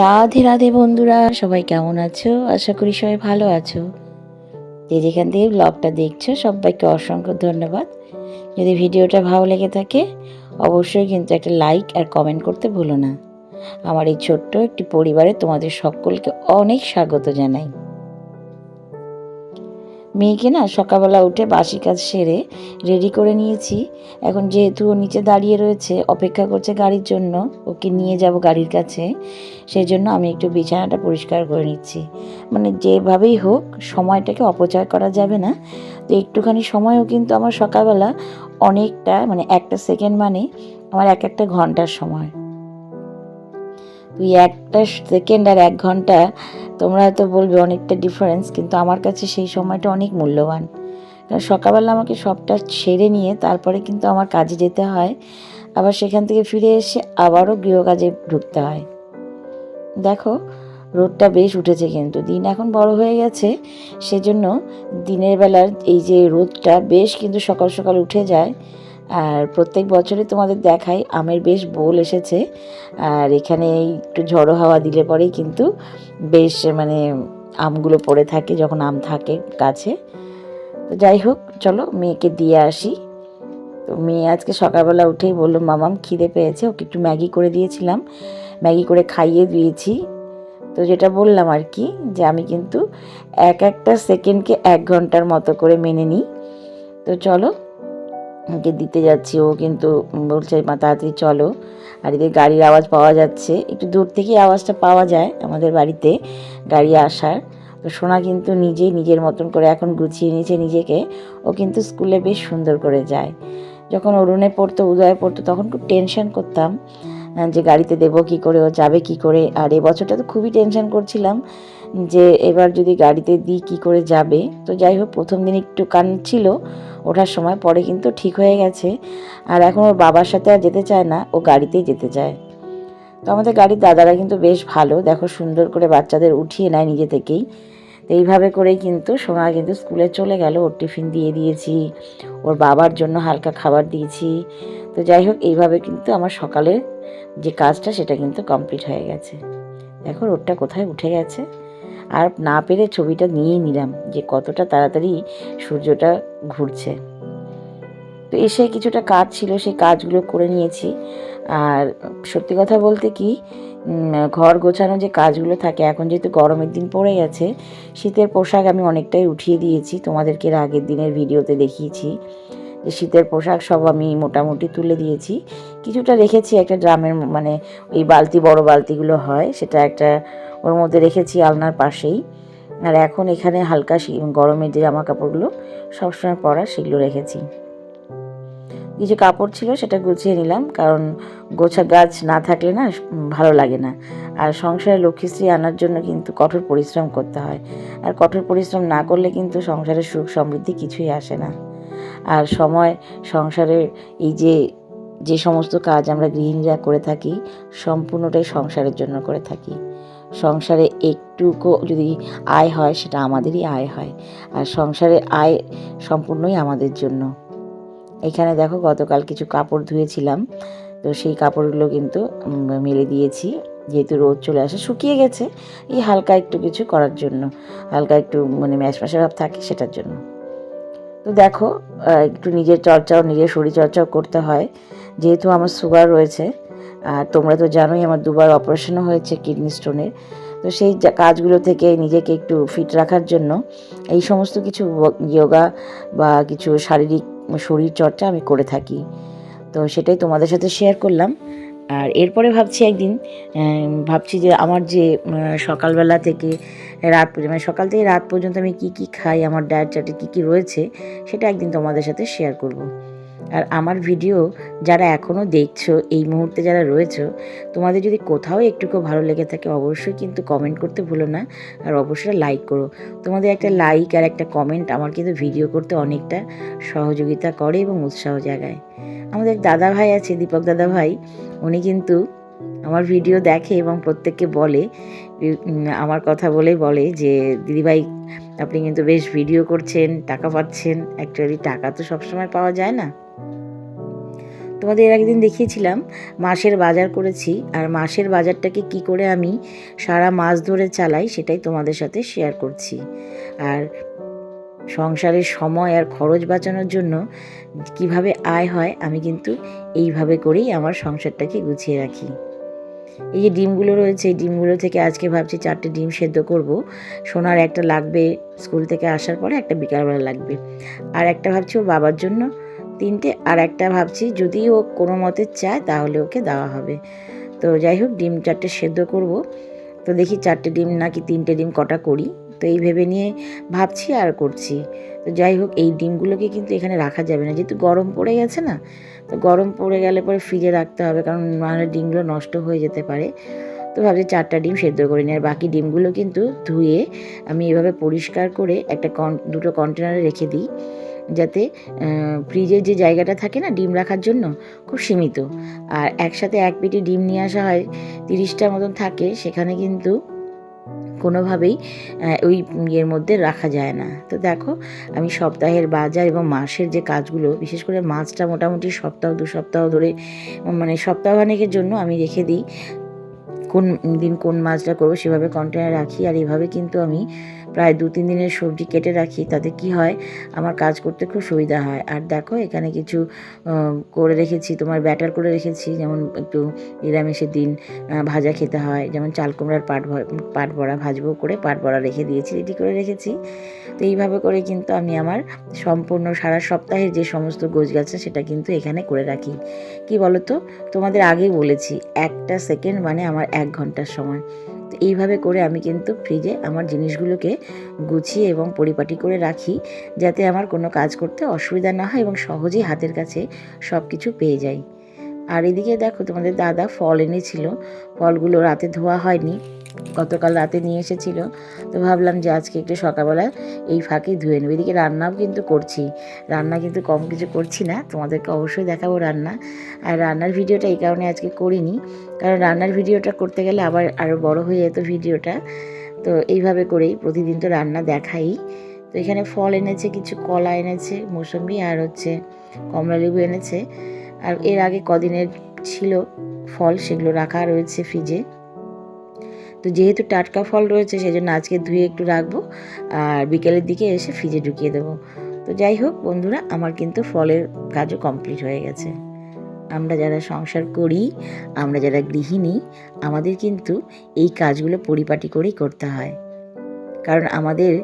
রাধে রাধে বন্ধুরা, সবাই কেমন আছো? আশা করি সবাই ভালো আছো। যে যেখান থেকে ব্লগটা দেখছো সবাইকে অসংখ্য ধন্যবাদ। যদি ভিডিওটা ভালো লেগে থাকে অবশ্যই কিন্তু একটা লাইক আর কমেন্ট করতে ভুলো না। আমার এই ছোট্ট একটি পরিবারে তোমাদের সকলকে অনেক স্বাগত জানাই। মেয়েকে না সকালবেলা উঠে বাসি কাজ সেরে রেডি করে নিয়েছি। এখন যেহেতু ও নিচে দাঁড়িয়ে রয়েছে, অপেক্ষা করছে গাড়ির জন্য, ওকে নিয়ে যাব গাড়ির কাছে, সেই জন্য আমি একটু বিছানাটা পরিষ্কার করে নিচ্ছি। মানে যেভাবেই হোক সময়টাকে অপচয় করা যাবে না। তো একটুখানি সময়ও কিন্তু আমার সকালবেলা অনেকটা, মানে একটা সেকেন্ড মানে আমার এক একটা ঘন্টার সময়। তুই একটা সেকেন্ড আর 1 ঘন্টা, তোমরা হয়তো বলবে অনেকটা ডিফারেন্স, কিন্তু আমার কাছে সেই সময়টা অনেক মূল্যবান। কারণ সকালবেলা আমাকে সবটা সেরে নিয়ে তারপরে কিন্তু আমার কাজে যেতে হয়, আবার সেখান থেকে ফিরে এসে আবারও গৃহকাজে ঢুকতে হয়। দেখো রোদটা বেশ উঠেছে, কিন্তু দিন এখন বড় হয়ে গেছে, সেজন্য দিনের বেলার এই যে রোদটা বেশ কিন্তু সকাল সকাল উঠে যায়। আর প্রত্যেক বছরই তোমাদের দেখাই আমের বেশ বোল এসেছে, আর এখানে একটু ঝড়ো হাওয়া দিলে পরেই কিন্তু বেশ মানে আমগুলো পড়ে থাকে যখন আম থাকে গাছে। তো যাই হোক, চলো মেয়েকে দিয়ে আসি। তো মেয়ে আজকে সকালবেলা উঠেই বললো মামাম খিদে পেয়েছে, ওকে একটু ম্যাগি করে দিয়েছিলাম, ম্যাগি করে খাইয়ে দিয়েছি। তো যেটা বললাম আর কি, যে আমি কিন্তু এক একটা সেকেন্ডকে 1 ঘন্টার মতো করে মেনে নিই। তো চলো ওকে দিতে যাচ্ছি, ও কিন্তু বলছে মা তাড়াতাড়ি চলো। আর এদের গাড়ির আওয়াজ পাওয়া যাচ্ছে, একটু দূর থেকেই আওয়াজটা পাওয়া যায় আমাদের বাড়িতে গাড়ি আসার। তো সোনা কিন্তু নিজেই নিজের মতন করে এখন গুছিয়ে নিয়েছে নিজেকে। ও কিন্তু স্কুলে বেশ সুন্দর করে যায়। যখন অরুণে পড়তো, উদয়ে পড়তো, তখন খুব টেনশন করতাম যে গাড়িতে দেবো কী করে, ও যাবে কী করে। আর এবছরটা তো খুবই টেনশন করছিলাম যে এবার যদি গাড়িতে দিই কী করে যাবে। তো যাই হোক, প্রথম দিন একটু কাঁদছিল ওঠার সময়, পরে কিন্তু ঠিক হয়ে গেছে। আর এখন ওর বাবার সাথে আর যেতে চায় না, ও গাড়িতেই যেতে চায়। তো আমাদের গাড়ির দাদারা কিন্তু বেশ ভালো, দেখো সুন্দর করে বাচ্চাদের উঠিয়ে নেয় নিজে থেকেই। তো এইভাবে করেই কিন্তু সোনা কিন্তু স্কুলে চলে গেল, ওর টিফিন দিয়ে দিয়েছি, ওর বাবার জন্য হালকা খাবার দিয়েছি। তো যাই হোক, এইভাবে কিন্তু আমার সকালের যে কাজটা সেটা কিন্তু কমপ্লিট হয়ে গেছে। দেখো রোদটা কোথায় উঠে গেছে। আর না পেরে ছবিটা নিয়েই নিলাম যে কতটা তাড়াতাড়ি সূর্যটা ঘুরছে। তো এসে কিছুটা কাজ ছিল, সেই কাজগুলো করে নিয়েছি। আর সত্যি কথা বলতে কি, ঘর গোছানো যে কাজগুলো থাকে, এখন যেহেতু গরমের দিন পড়ে গেছে, শীতের পোশাক আমি অনেকটাই উঠিয়ে দিয়েছি। তোমাদেরকে এর আগের দিনের ভিডিওতে দেখিয়েছি যে শীতের পোশাক সব আমি মোটামুটি তুলে দিয়েছি। কিছুটা রেখেছি একটা ড্রামের, মানে ওই বালতি, বড় বালতিগুলো হয়, সেটা একটা ওর মধ্যে রেখেছি আলনার পাশেই। আর এখন এখানে হালকা গরমের যে জামা কাপড়গুলো সবসময় পরা, সেগুলো রেখেছি। কিছু কাপড় ছিল সেটা গুছিয়ে নিলাম, কারণ গোছা গাছ না থাকলে না ভালো লাগে না। আর সংসারে লক্ষ্মীশ্রী আনার জন্য কিন্তু কঠোর পরিশ্রম করতে হয়, আর কঠোর পরিশ্রম না করলে কিন্তু সংসারের সুখ সমৃদ্ধি কিছুই আসে না। আর সময় সংসারের এই যে যে সমস্ত কাজ আমরা গৃহিণীরা করে থাকি, সম্পূর্ণটাই সংসারের জন্য করে থাকি। সংসারে একটুকু যদি আয় হয়, সেটা আমাদেরই আয় হয়, আর সংসারের আয় সম্পূর্ণই আমাদের জন্য। এখানে দেখো গতকাল কিছু কাপড় ধুয়েছিলাম, তো সেই কাপড়গুলো কিন্তু মেলে দিয়েছি, যেহেতু রোদ চলে আসে, শুকিয়ে গেছে। এই হালকা একটু কিছু করার জন্য, হালকা একটু মানে ম্যাশম্যাশে ভাব থাকে সেটার জন্য। তো দেখো একটু নিজের চর্চাও, নিজের শরীর চর্চাও করতে হয়, যেহেতু আমার সুগার রয়েছে। আর তোমরা তো জানোই আমার 2বার অপারেশনও হয়েছে কিডনি স্টোনের। তো সেই কাজগুলো থেকে নিজেকে একটু ফিট রাখার জন্য এই সমস্ত কিছু যোগা বা কিছু শারীরিক শরীর চর্চা আমি করে থাকি। তো সেটাই তোমাদের সাথে শেয়ার করলাম। আর এরপরে ভাবছি একদিন, ভাবছি যে আমার যে সকালবেলা থেকে রাত পর্যন্ত, মানে সকাল থেকে রাত পর্যন্ত আমি কী কী খাই, আমার ডায়েট চার্টে কী কী রয়েছে, সেটা একদিন তোমাদের সাথে শেয়ার করব। আর আমার ভিডিও যারা এখনও দেখছো, এই মুহূর্তে যারা রয়েছো, তোমাদের যদি কোথাও একটুকু ভালো লেগে থাকে অবশ্যই কিন্তু কমেন্ট করতে ভুলো না, আর অবশ্যই লাইক করো। তোমাদের একটা লাইক আর একটা কমেন্ট আমার কিন্তু ভিডিও করতে অনেকটা সহযোগিতা করে এবং উৎসাহ জাগায়। আমাদের দাদা ভাই আছে, দীপক দাদা ভাই, উনি কিন্তু আমার ভিডিও দেখে এবং প্রত্যেককে বলে, আমার কথা বলে যে দিদিভাই আপনি কিন্তু বেশ ভিডিও করছেন, টাকা পাচ্ছেন। অ্যাকচুয়ালি টাকা তো সবসময় পাওয়া যায় না। তো তোমাদের এর আগের দিন দেখিয়েছিলাম মাসের বাজার করেছি, আর মাসের বাজারটাকে কি করে আমি সারা মাস ধরে চালাই সেটাই তোমাদের সাথে শেয়ার করছি। আর সংসারের সময় আর খরচ বাঁচানোর জন্য কিভাবে আয় হয় আমি কিন্তু এইভাবে করেই আমার সংসারটাকে গুছিয়ে রাখি। এই যে ডিমগুলো রয়েছে, এই ডিমগুলো থেকে আজকে ভাবছি 4টে ডিম সেদ্ধ করব। সোনার একটা লাগবে স্কুল থেকে আসার পরে, একটা বিকালবেলা লাগবে, আর একটা ভাবছি ওর বাবার জন্য 3টে, আর একটা ভাবছি যদি ও কোনো মতে চায় তাহলে ওকে দেওয়া হবে। তো যাই হোক, ডিম 4টে সেদ্ধ করব। তো দেখি 4টে ডিম নাকি 3টে ডিম কটা করি, তো এই ভেবে নিয়ে ভাবছি আর করছি। তো যাই হোক, এই ডিমগুলোকে কিন্তু এখানে রাখা যাবে না, যেহেতু গরম পড়ে গেছে না, তো গরম পড়ে গেলে পরে ফ্রিজে রাখতে হবে, কারণ নাহলে ডিমগুলো নষ্ট হয়ে যেতে পারে। তো ভাবছি 4টা ডিম সেদ্ধ করে নিই, আর বাকি ডিমগুলো কিন্তু ধুয়ে আমি এভাবে পরিষ্কার করে একটা দুটো কন্টেনারে রেখে দিই, যাতে ফ্রিজের যে জায়গাটা থাকে না ডিম রাখার জন্য খুব সীমিত, আর একসাথে এক পেটি ডিম নিয়ে আসা হয় 30টার মতন থাকে, সেখানে কিন্তু কোনোভাবেই ওই ইয়ের মধ্যে রাখা যায় না। তো দেখো, আমি সপ্তাহের বাজার এবং মাসের যে কাজগুলো, বিশেষ করে মাছটা মোটামুটি সপ্তাহ 2 সপ্তাহ ধরে, মানে সপ্তাহখানেকের জন্য আমি রেখে দিই, কোন দিন কোন মাছটা করবো সেভাবে কন্টেনারে রাখি। আর এইভাবে কিন্তু আমি প্রায় 2-3 দিনের সবজি কেটে রাখি, তাতে কি হয় আমার কাজ করতে খুব সুবিধা হয়। আর দেখো, এখানে কিছু করে রেখেছি, তোমার ব্যাটার করে রেখেছি, যেমন একটু নিরামিষের দিন ভাজা খেতে হয়, যেমন চাল কুমড়ার পাট বড়া ভাজবো করে পাট বড়া রেখে দিয়েছি, রেডি করে রেখেছি। তো এইভাবে করে কিন্তু আমি আমার সম্পূর্ণ সারা সপ্তাহের যে সমস্ত গোছগাছা সেটা কিন্তু এখানে করে রাখি। কি বলো তো, তোমাদের আগেই বলেছি, একটা সেকেন্ড মানে আমার 1 ঘন্টার সময়। তো এইভাবে করে আমি কিন্তু ফ্রিজে আমার জিনিসগুলোকে গুছিয়ে এবং পরিপাটি করে রাখি, যাতে আমার কোনো কাজ করতে অসুবিধা না হয় এবং সহজেই হাতের কাছে সব কিছু পেয়ে যাই। আর এদিকে দেখো, তোমাদের দাদা ফল এনেছিল, ফলগুলো রাতে ধোয়া হয়নি, গতকাল রাতে নিয়ে এসেছিল, তো ভাবলাম যে আজকে একটু সকালবেলা এই ফাঁকে ধুয়ে নেব। এদিকে রান্নাও কিন্তু করছি, রান্না কিন্তু কম কিছু করছি না, তোমাদেরকে অবশ্যই দেখাবো রান্না। আর রান্নার ভিডিওটা এই কারণে আজকে করিনি, কারণ রান্নার ভিডিওটা করতে গেলে আবার আরও বড় হয়ে যেত ভিডিওটা। তো এইভাবে করেই প্রতিদিন তো রান্না দেখাই। তো এখানে ফল এনেছে, কিছু কলা এনেছে, মৌসুমি, আর হচ্ছে কমলালেবু এনেছে, আর এর আগে কদিনের ছিল ফল, সেগুলো রাখা রয়েছে ফ্রিজে। তো যেহেতু টাটকা ফল রয়েছে সেজন্য আজকে ধুয়ে একটু রাখবো, আর বিকেলের দিকে এসে ফ্রিজে ঢুকিয়ে দেবো। তো যাই হোক বন্ধুরা, আমার কিন্তু ফলের কাজও কমপ্লিট হয়ে গেছে। আমরা যারা সংসার করি, আমরা যারা গৃহিণী, আমাদের কিন্তু এই কাজগুলো পরিপাটি করেই করতে হয়, কারণ আমাদের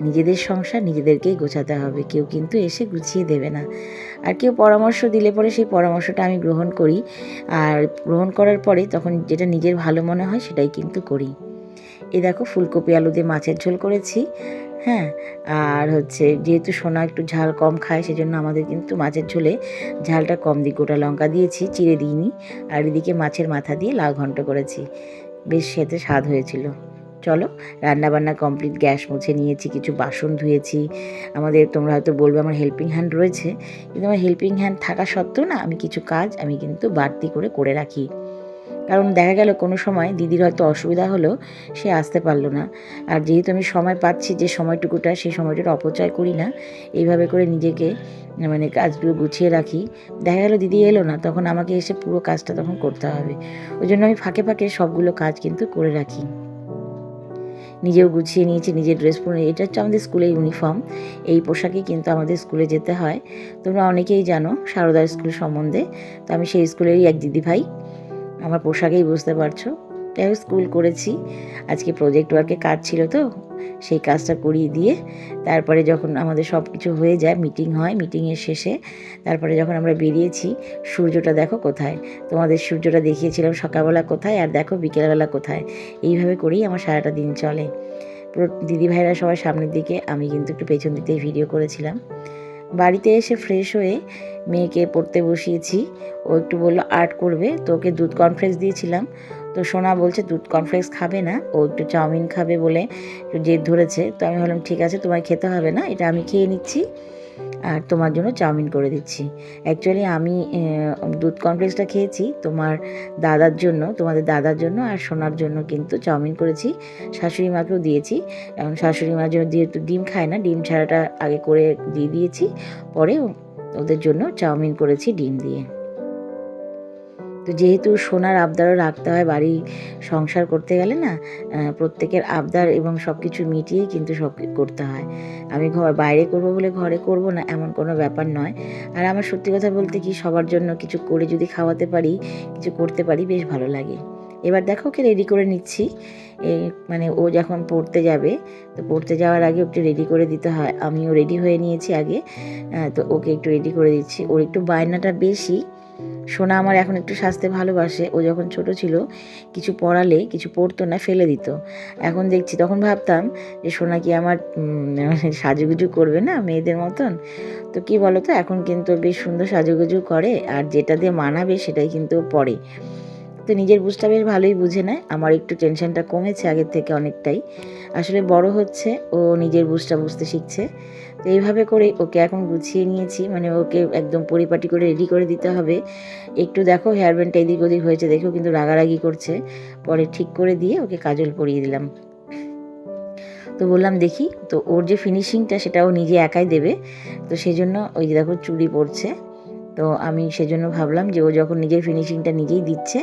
নিজেদের সংসার নিজেদেরকেই গোছাতে হবে, কেউ কিন্তু এসে গুছিয়ে দেবে না। আর কেউ পরামর্শ দিলে পরে সেই পরামর্শটা আমি গ্রহণ করি, আর গ্রহণ করার পরে তখন যেটা নিজের ভালো মনে হয় সেটাই কিন্তু করি। এই দেখো, ফুলকপি আলু দিয়ে মাছের ঝোল করেছি, হ্যাঁ। আর হচ্ছে যেহেতু সোনা একটু ঝাল কম খায়, সেজন্য আমাদের কিন্তু মাছের ঝোলে ঝালটা কম দিই, গোটা লঙ্কা দিয়েছি, চিড়ে দিইনি। আর এদিকে মাছের মাথা দিয়ে লাউ ঘন্ট করেছি, বেশ খেতে স্বাদ হয়েছিল। চলো, রান্নাবান্না কমপ্লিট, গ্যাস মুছে নিয়েছি, কিছু বাসন ধুয়েছি। আমাদের, তোমরা হয়তো বলবে আমার হেল্পিং হ্যান্ড রয়েছে, কিন্তু আমার হেল্পিং হ্যান্ড থাকা সত্ত্বেও না, আমি কিছু কাজ আমি কিন্তু বাড়তি করে রাখি। কারণ দেখা গেল কোনো সময় দিদির হয়তো অসুবিধা হলো, সে আসতে পারলো না, আর যেহেতু আমি সময় পাচ্ছি, যে সময়টুকুটা, সেই সময়টার অপচয় করি না, এইভাবে করে নিজেকে মানে কাজগুলো গুছিয়ে রাখি। দেখা গেল দিদি এলো না, তখন আমাকে এসে পুরো কাজটা তখন করতে হবে, ওই জন্য আমি ফাঁকে ফাঁকে সবগুলো কাজ কিন্তু করে রাখি। নিজেও গুছিয়ে নিয়েছি, নিজের ড্রেস পরে, এটা হচ্ছে আমাদের স্কুলের ইউনিফর্ম, এই পোশাকেই কিন্তু আমাদের স্কুলে যেতে হয়। তোমরা অনেকেই জানো সারদা স্কুল সম্বন্ধে, তো আমি সেই স্কুলেরই এক দিদিভাই, আমার পোশাকেই বুঝতে পারছো। যাই হোক, স্কুল করেছি, আজকে প্রজেক্ট ওয়ার্কের কাজ ছিল, তো সেই কাজটা করিয়ে দিয়ে তারপরে যখন আমাদের সব কিছু হয়ে যায়, মিটিং হয়, মিটিংয়ের শেষে তারপরে যখন আমরা বেরিয়েছি, সূর্যটা দেখো কোথায়, তোমাদের সূর্যটা দেখিয়েছিলাম সকালবেলা কোথায়, আর দেখো বিকেলবেলা কোথায়। এইভাবে করেই আমার সারাটা দিন চলে। পুরো দিদিভাইরা সবাই সামনের দিকে, আমি কিন্তু একটু পেছন দিতেই ভিডিও করেছিলাম। বাড়িতে এসে ফ্রেশ হয়ে মেয়েকে পড়তে বসিয়েছি, ও একটু বললো আর্ট করবে, তো ওকে দুধ কর্নফ্লেক্স দিয়েছিলাম। তো সোনা বলছে দুধ কর্নফ্লেক্স খাবে না, ও একটু চাউমিন খাবে বলে একটু জেদ ধরেছে। তো আমি বললাম ঠিক আছে, তোমায় খেতে হবে না, এটা আমি খেয়ে নিচ্ছি, আর তোমার জন্য চাউমিন করে দিচ্ছি। অ্যাকচুয়ালি আমি দুধ কর্নফ্লেক্সটা খেয়েছি তোমাদের দাদার জন্য আর সোনার জন্য কিন্তু চাউমিন করেছি, শাশুড়ি মাকেও দিয়েছি। এখন শাশুড়ি মার জন্য যেহেতু ডিম খায় না, ডিম ছাড়াটা আগে করে দিয়ে দিয়েছি, পরে ওদের জন্য চাউমিন করেছি ডিম দিয়ে। তো যেহেতু সোনার আবদারও রাখতে হয়, বাড়ি সংসার করতে গেলে না প্রত্যেকের আবদার এবং সব কিছু মিটিয়েই কিন্তু সব করতে হয়। আমি বাইরে করব বলে ঘরে করব না এমন কোনো ব্যাপার নয়। আর আমার সত্যি কথা বলতে কি, সবার জন্য কিছু করে যদি খাওয়াতে পারি, কিছু করতে পারি, বেশ ভালো লাগে। এবার দেখো ওকে রেডি করে নিচ্ছি। এই মানে ও যখন পড়তে যাবে, তো পড়তে যাওয়ার আগে একটু রেডি করে দিতে হয়। আমিও রেডি হয়ে নিয়েছি আগে, তো ওকে একটু রেডি করে দিচ্ছি। ওর একটু বায়নাটা বেশি। সোনা আমার এখন একটু সাজতে ভালোবাসে। ও যখন ছোট ছিল কিছু পড়ালে কিছু পড়তো না, ফেলে দিত। এখন দেখছি, তখন ভাবতাম যে সোনা কি আমার সাজুগুজু করবে না মেয়েদের মতন। তো কি বলো তো, এখন কিন্তু বেশ সুন্দর সাজুগুজু করে, আর যেটা দিয়ে মানাবে সেটাই কিন্তু পড়ে। তো নিজের বুঝটা বেশ ভালোই বুঝে নেয়। আমার একটু টেনশনটা কমেছে আগের থেকে অনেকটাই। আসলে বড় হচ্ছে, ও নিজের বুঝটা বুঝতে শিখছে। তো এইভাবে করে ওকে এখন গুছিয়ে নিয়েছি, মানে ওকে একদম পরিপাটি করে রেডি করে দিতে হবে। একটু দেখো হেয়ার ব্যান্ডটা এদিক ওদিক হয়েছে দেখেও কিন্তু রাগারাগি করছে। পরে ঠিক করে দিয়ে ওকে কাজল পরিয়ে দিলাম। তো বললাম দেখি, তো ওর যে ফিনিশিংটা সেটা ও নিজে একাই দেবে। তো সেই জন্য ওই যে দেখো চুড়ি পরছে। তো আমি সেজন্য ভাবলাম যে ও যখন নিজের ফিনিশিংটা নিজেই দিচ্ছে,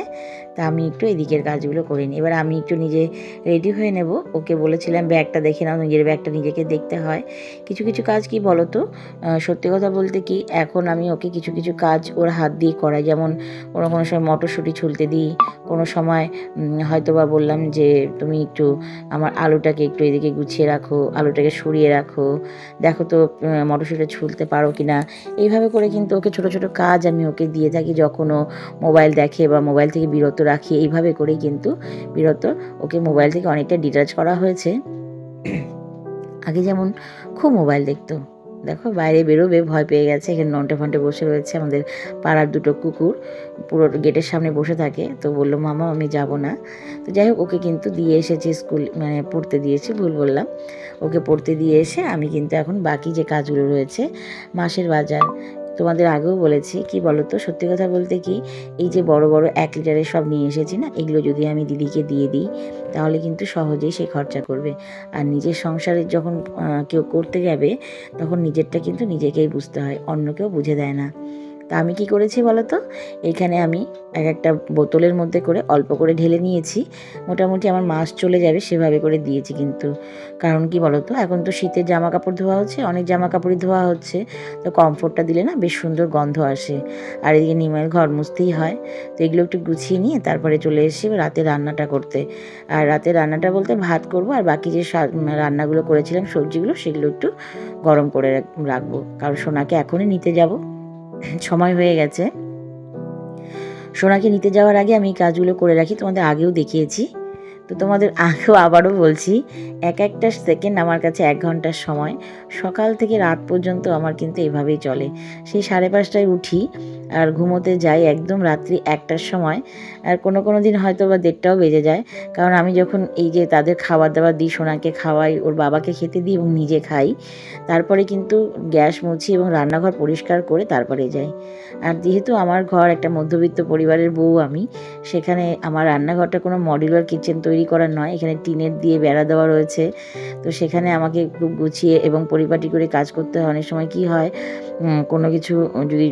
তা আমি একটু এদিকের কাজগুলো করে নিই। এবার আমি একটু নিজে রেডি হয়ে নেব। ওকে বলেছিলাম ব্যাগটা দেখে নাও, নিজের ব্যাগটা নিজেকে দেখতে হয়। কিছু কিছু কাজ কি বলো তো, সত্যি কথা বলতে কি, এখন আমি ওকে কিছু কিছু কাজ ওর হাত দিয়ে করাই। যেমন কোনো কোনো সময় মটরশুঁটি ছুলতে দিই, কোনো সময় হয়তো বা বললাম যে তুমি একটু আমার আলুটাকে একটু এদিকে গুছিয়ে রাখো, আলুটাকে সরিয়ে রাখো, দেখো তো মটরশুঁটিটা ছুলতে পারো কি না। এইভাবে করে কিন্তু ওকে ছোটো ছোটো কাজ আমি ওকে দিয়ে থাকি। যখন ও মোবাইল দেখে বা মোবাইল থেকে বিরত রাখি, এইভাবে করেই কিন্তু ওকে মোবাইল থেকে অনেকটা ডিটাচ করা হয়েছে। আগে যেমন খুব মোবাইল দেখতো, দেখো বাইরে বেরোবে ভয় পেয়ে গেছে। এখানে নন্টে ফন্টে বসে রয়েছে। আমাদের পাড়ার দুটো কুকুর পুরো গেটের সামনে বসে থাকে। তো বললো মামা আমি যাব না। তো যাই হোক, ওকে কিন্তু দিয়ে এসেছি স্কুল, মানে পড়তে দিয়েছি, ভুল বললাম। ওকে পড়তে দিয়ে এসে আমি কিন্তু এখন বাকি যে কাজগুলো রয়েছে, মাসের বাজার তোমাদের আগেও বলেছি, কি বলো তো, সত্যি কথা বলতে কি, এই যে বড় বড় 1 লিটারের সব নিয়ে এসেছি না, এগুলো যদি আমি দিদিকে দিয়ে দিই তাহলে কিন্তু সহজেই সে খরচা করবে। আর নিজের সংসারে যখন কেউ করতে যাবে, তখন নিজেরটা কিন্তু নিজেকেই বুঝতে হয়, অন্য কেউ বুঝে দেয় না। তা আমি কি করেছি বলো তো, এখানে আমি একটা বোতলের মধ্যে করে অল্প করে ঢেলে নিয়েছি। মোটামুটি আমার মাস চলে যাবে সেভাবে করে দিয়েছি কিন্তু। কারণ কি বলো তো, এখন তো শীতের জামা কাপড় ধোয়া হচ্ছে, অনেক জামা কাপড়ই ধোয়া হচ্ছে। তো কমফোর্টটা দিলে না বেশ সুন্দর গন্ধ আসে। আর এদিকে নিমাইয়ের ঘর মুছতেই হয়। তো এগুলো একটু গুছিয়ে নিয়ে তারপরে চলে এসেছি রাতে রান্নাটা করতে। আর রাতে রান্নাটা বলতে ভাত করব, আর বাকি যে রান্নাগুলো করেছিলাম সবজিগুলো, সেগুলো একটু গরম করে রাখবো। কারণ সোনাকে এখনই নিতে যাব, সময় হয়ে গেছে। সোনাকে নিতে যাওয়ার আগে আমি এই কাজগুলো করে রাখি, তোমাদের আগেও দেখিয়েছি। তো তোমাদের আগেও আবারও বলছি, এক একটা সেকেন্ড আমার কাছে 1 ঘন্টার সময়। সকাল থেকে রাত পর্যন্ত আমার কিন্তু এভাবেই চলে। সেই 5:30টায় উঠি আর ঘুমোতে যাই একদম রাত্রি 1টার সময়। আর কোনো কোনো দিন হয়তো বা 1:30টাও বেজে যায়। কারণ আমি যখন এই যে তাদের খাবার দাবার দিই, সোনাকে খাওয়াই, ওর বাবাকে খেতে দিই এবং নিজে খাই, তারপরে কিন্তু গ্যাস মুছি এবং রান্নাঘর পরিষ্কার করে তারপরে যাই। আর যেহেতু আমার ঘর একটা মধ্যবিত্ত পরিবারের বউ আমি, সেখানে আমার রান্নাঘরটা কোনো মডিউলার কিচেন তৈরি করা নয়, এখানে টিনের দিয়ে বেড়া দেওয়া রয়েছে। তো সেখানে আমাকে খুব গুছিয়ে এবং পরিপাটি করে কাজ করতে হয়। অনেক সময় কি হয়, কোনো কিছু যদি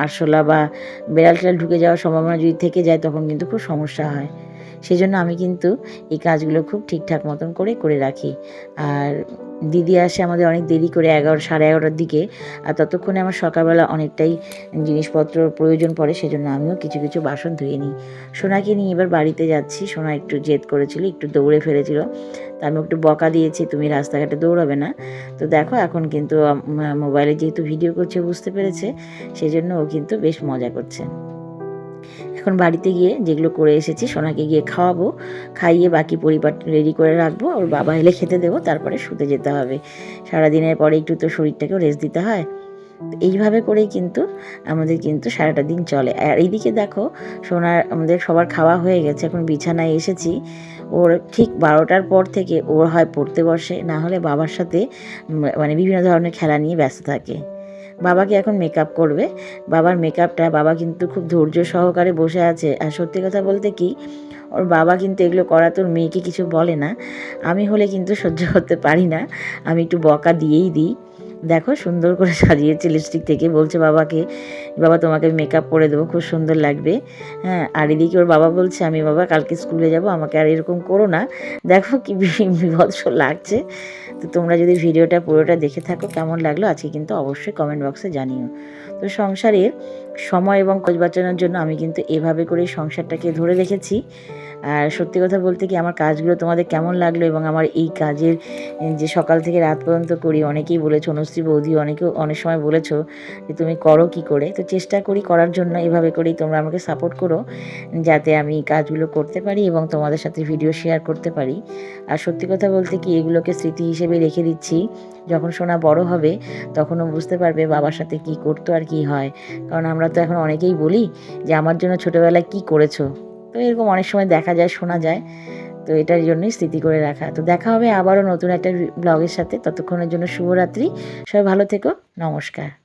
আরশোলা বা বেড়াল টেড়াল ঢুকে যাওয়ার সম্ভাবনা যদি থেকে যায়, তখন কিন্তু খুব সমস্যা হয়। সেজন্য আমি কিন্তু এই কাজগুলো খুব ঠিকঠাক মতন করে রাখি। আর দিদি আসে আমাদের অনেক দেরি করে, 11, 11:30 দিকে। আর ততক্ষণে আমার সকালবেলা অনেকটাই জিনিসপত্র প্রয়োজন পড়ে, সেজন্য আমিও কিছু কিছু বাসন ধুয়ে নিই। সোনাকে নিয়ে এবার বাড়িতে যাচ্ছি। সোনা একটু জেদ করেছিল, একটু দৌড়ে ফেলেছিল। তা আমি একটু বকা দিয়েছি, তুমি রাস্তাঘাটে দৌড়াবে না। তো দেখো এখন কিন্তু মোবাইলে যেহেতু ভিডিও করছে, বুঝতে পেরেছে, সেজন্য ও কিন্তু বেশ মজা করছে। এখন বাড়িতে গিয়ে যেগুলো করে এসেছি, সোনাকে গিয়ে খাওয়াবো, খাইয়ে বাকি পরিবার রেডি করে রাখবো। ওর বাবা এলে খেতে দেবো, তারপরে শুতে যেতে হবে। সারাদিনের পরে একটু তো শরীরটাকেও রেস্ট দিতে হয়। এইভাবে করেই কিন্তু আমাদের কিন্তু সারাটা দিন চলে। আর এইদিকে দেখো, আমাদের সবার খাওয়া হয়ে গেছে, এখন বিছানায় এসেছি। ওর ঠিক 12টার পর থেকে ওর হয় পড়তে বসে, না হলে বাবার সাথে মানে বিভিন্ন ধরনের খেলা নিয়ে ব্যস্ত থাকে। বাবাকে এখন মেকআপ করবে। বাবার মেকআপটা বাবা কিন্তু খুব ধৈর্য সহকারে বসে আছে। আর সত্যি কথা বলতে কি, ওর বাবা কিন্তু এগুলো করাতে ওর মেয়েকে কিছু বলে না। আমি হলে কিন্তু সহ্য করতে পারি না, আমি একটু বকা দিয়েই দিই। দেখো সুন্দর করে সাজিয়েছে লিপস্টিক থেকে, বলছে বাবাকে, বাবা তোমাকে মেকআপ করে দেবো, খুব সুন্দর লাগবে। হ্যাঁ, আর এদিকে ওর বাবা বলছে আমি বাবা কালকে স্কুলে যাব, আমাকে আর এরকম করো না। দেখো কি বিভৎস লাগছে। তো তোমরা যদি ভিডিওটা পুরোটা দেখে থাকো কেমন লাগলো আজকে কিন্তু অবশ্যই কমেন্ট বক্সে জানিও। তো সংসারের সময় এবং খোঁজ বাঁচানোর জন্য আমি কিন্তু এভাবে করেই সংসারটাকে ধরে রেখেছি। আর সত্যি কথা বলতে কি আমার কাজগুলো তোমাদের কেমন লাগলো এবং আমার এই কাজের যে সকাল থেকে রাত পর্যন্ত করি, অনেকেই বলেছো, অনুশ্রী বৌদি অনেকেও অনেক সময় বলেছো যে তুমি করো কি করে। তো চেষ্টা করি করার জন্য, এভাবে করেই তোমরা আমাকে সাপোর্ট করো যাতে আমি কাজগুলো করতে পারি এবং তোমাদের সাথে ভিডিও শেয়ার করতে পারি। আর সত্যি কথা বলতে কি এগুলোকে স্মৃতি হিসেবে রেখে দিচ্ছি, যখন সোনা বড় হবে তখনও বুঝতে পারবে বাবার সাথে কি করতো আর কি হয়। কারণ আমরা তো এখন অনেকেই বলি যে আমার জন্য ছোটোবেলায় কি করেছো। তো এরকম অনেক সময় দেখা যায়, শোনা যায়। তো এটার জন্যই স্মৃতি করে রাখা। তো দেখা হবে আবারও নতুন একটা ব্লগের সাথে। ততক্ষণের জন্য শুভরাত্রি। সবাই ভালো থেকো। নমস্কার।